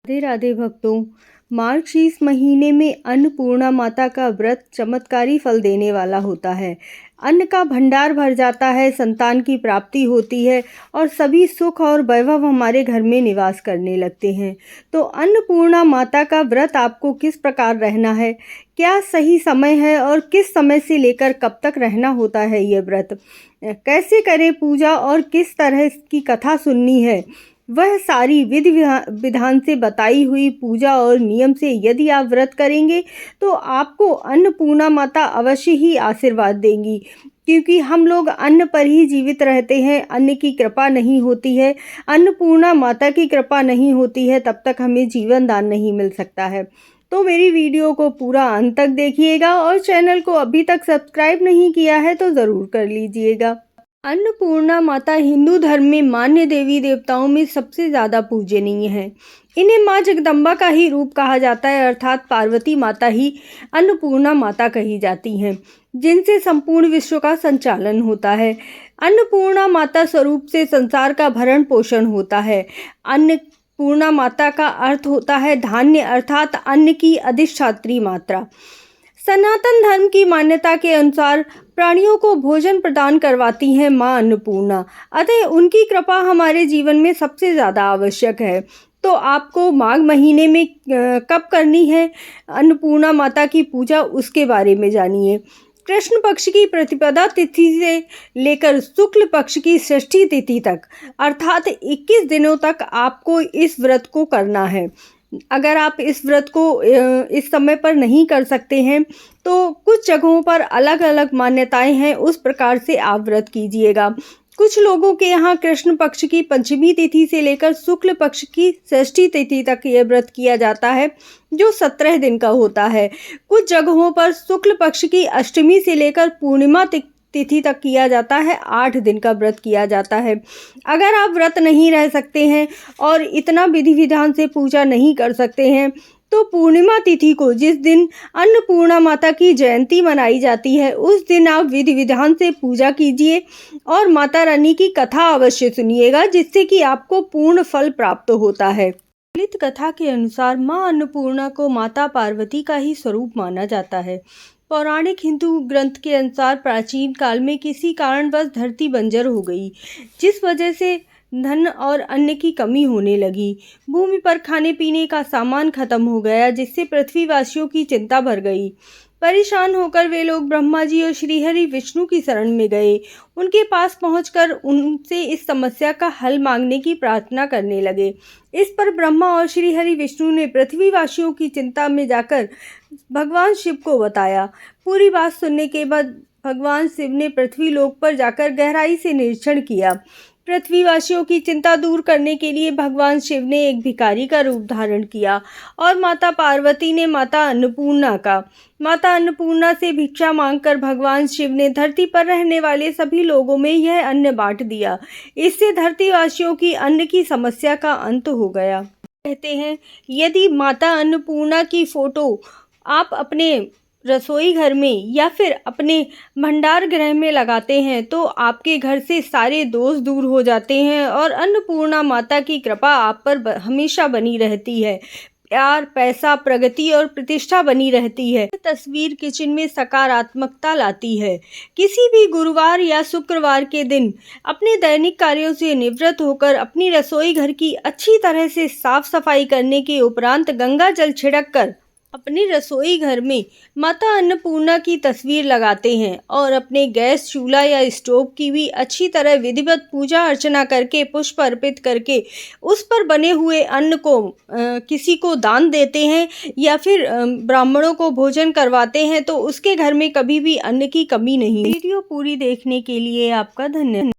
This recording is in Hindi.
राधे राधे भक्तों, मार्गशीर्ष महीने में अन्नपूर्णा माता का व्रत चमत्कारी फल देने वाला होता है। अन्न का भंडार भर जाता है, संतान की प्राप्ति होती है और सभी सुख और वैभव हमारे घर में निवास करने लगते हैं। तो अन्नपूर्णा माता का व्रत आपको किस प्रकार रहना है, क्या सही समय है और किस समय से लेकर कब तक रहना होता है ये व्रत, कैसे करें पूजा और किस तरह की कथा सुननी है, वह सारी विधि विधान से बताई हुई पूजा और नियम से यदि आप व्रत करेंगे तो आपको अन्नपूर्णा माता अवश्य ही आशीर्वाद देंगी। क्योंकि हम लोग अन्न पर ही जीवित रहते हैं, अन्न की कृपा नहीं होती है, अन्नपूर्णा माता की कृपा नहीं होती है, तब तक हमें जीवन दान नहीं मिल सकता है। तो मेरी वीडियो को पूरा अंत तक देखिएगा और चैनल को अभी तक सब्सक्राइब नहीं किया है तो ज़रूर कर लीजिएगा। अन्नपूर्णा माता हिंदू धर्म में मान्य देवी देवताओं में सबसे ज़्यादा पूजनीय है। इन्हें माँ जगदम्बा का ही रूप कहा जाता है, अर्थात पार्वती माता ही अन्नपूर्णा माता कही जाती हैं, जिनसे संपूर्ण विश्व का संचालन होता है। अन्नपूर्णा माता स्वरूप से संसार का भरण पोषण होता है। अन्नपूर्णा माता का अर्थ होता है धान्य, अर्थात अन्न की अधिष्ठात्री मात्रा। सनातन धर्म की मान्यता के अनुसार प्राणियों को भोजन प्रदान करवाती हैं माँ अन्नपूर्णा, अतः उनकी कृपा हमारे जीवन में सबसे ज़्यादा आवश्यक है। तो आपको माघ महीने में कब करनी है अन्नपूर्णा माता की पूजा, उसके बारे में जानिए। कृष्ण पक्ष की प्रतिपदा तिथि से लेकर शुक्ल पक्ष की षष्ठी तिथि तक, अर्थात 21 दिनों तक आपको इस व्रत को करना है। अगर आप इस व्रत को इस समय पर नहीं कर सकते हैं तो कुछ जगहों पर अलग अलग मान्यताएं हैं, उस प्रकार से आप व्रत कीजिएगा। कुछ लोगों के यहाँ कृष्ण पक्ष की पंचमी तिथि से लेकर शुक्ल पक्ष की षष्ठी तिथि तक यह व्रत किया जाता है, जो 17 दिन का होता है। कुछ जगहों पर शुक्ल पक्ष की अष्टमी से लेकर पूर्णिमा तिथि तक किया जाता है, 8 दिन का व्रत किया जाता है। अगर आप व्रत नहीं रह सकते हैं और इतना विधि विधान से पूजा नहीं कर सकते हैं तो पूर्णिमा तिथि को, जिस दिन अन्नपूर्णा माता की जयंती मनाई जाती है, उस दिन आप विधि विधान से पूजा कीजिए और माता रानी की कथा अवश्य सुनिएगा, जिससे कि आपको पूर्ण फल प्राप्त होता है। प्रचलित कथा के अनुसार माँ अन्नपूर्णा को माता पार्वती का ही स्वरूप माना जाता है। पौराणिक हिंदू ग्रंथ के अनुसार प्राचीन काल में किसी कारणवश धरती बंजर हो गई, जिस वजह से धन और अन्न की कमी होने लगी। भूमि पर खाने पीने का सामान खत्म हो गया, जिससे पृथ्वीवासियों की चिंता भर गई। परेशान होकर वे लोग ब्रह्मा जी और श्रीहरि विष्णु की शरण में गए। उनके पास पहुंचकर उनसे इस समस्या का हल मांगने की प्रार्थना करने लगे। इस पर ब्रह्मा और श्रीहरि विष्णु ने पृथ्वीवासियों की चिंता में जाकर भगवान शिव को बताया। पूरी बात सुनने के बाद भगवान शिव ने पृथ्वी लोक पर जाकर गहराई से निरीक्षण किया। पृथ्वीवासियों की चिंता दूर करने के लिए भगवान शिव ने एक भिखारी का रूप धारण किया और माता पार्वती ने माता अन्नपूर्णा से भिक्षा मांगकर भगवान शिव ने धरती पर रहने वाले सभी लोगों में यह अन्न बांट दिया। इससे धरतीवासियों की अन्न की समस्या का अंत हो गया। कहते हैं, यदि माता अन्नपूर्णा की फोटो आप अपने रसोई घर में या फिर अपने भंडार गृह में लगाते हैं तो आपके घर से सारे दोष दूर हो जाते हैं और अन्नपूर्णा माता की कृपा आप पर हमेशा बनी रहती है। प्यार, पैसा, प्रगति और प्रतिष्ठा बनी रहती है। तस्वीर किचन में सकारात्मकता लाती है। किसी भी गुरुवार या शुक्रवार के दिन अपने दैनिक कार्यों से निवृत्त होकर अपनी रसोई घर की अच्छी तरह से साफ सफाई करने के उपरांत गंगा जल छिड़क कर अपने रसोई घर में माता अन्नपूर्णा की तस्वीर लगाते हैं और अपने गैस चूल्हा या स्टोव की भी अच्छी तरह विधिवत पूजा अर्चना करके पुष्प अर्पित करके उस पर बने हुए अन्न को किसी को दान देते हैं या फिर ब्राह्मणों को भोजन करवाते हैं तो उसके घर में कभी भी अन्न की कमी नहीं। वीडियो पूरी देखने के लिए आपका धन्यवाद।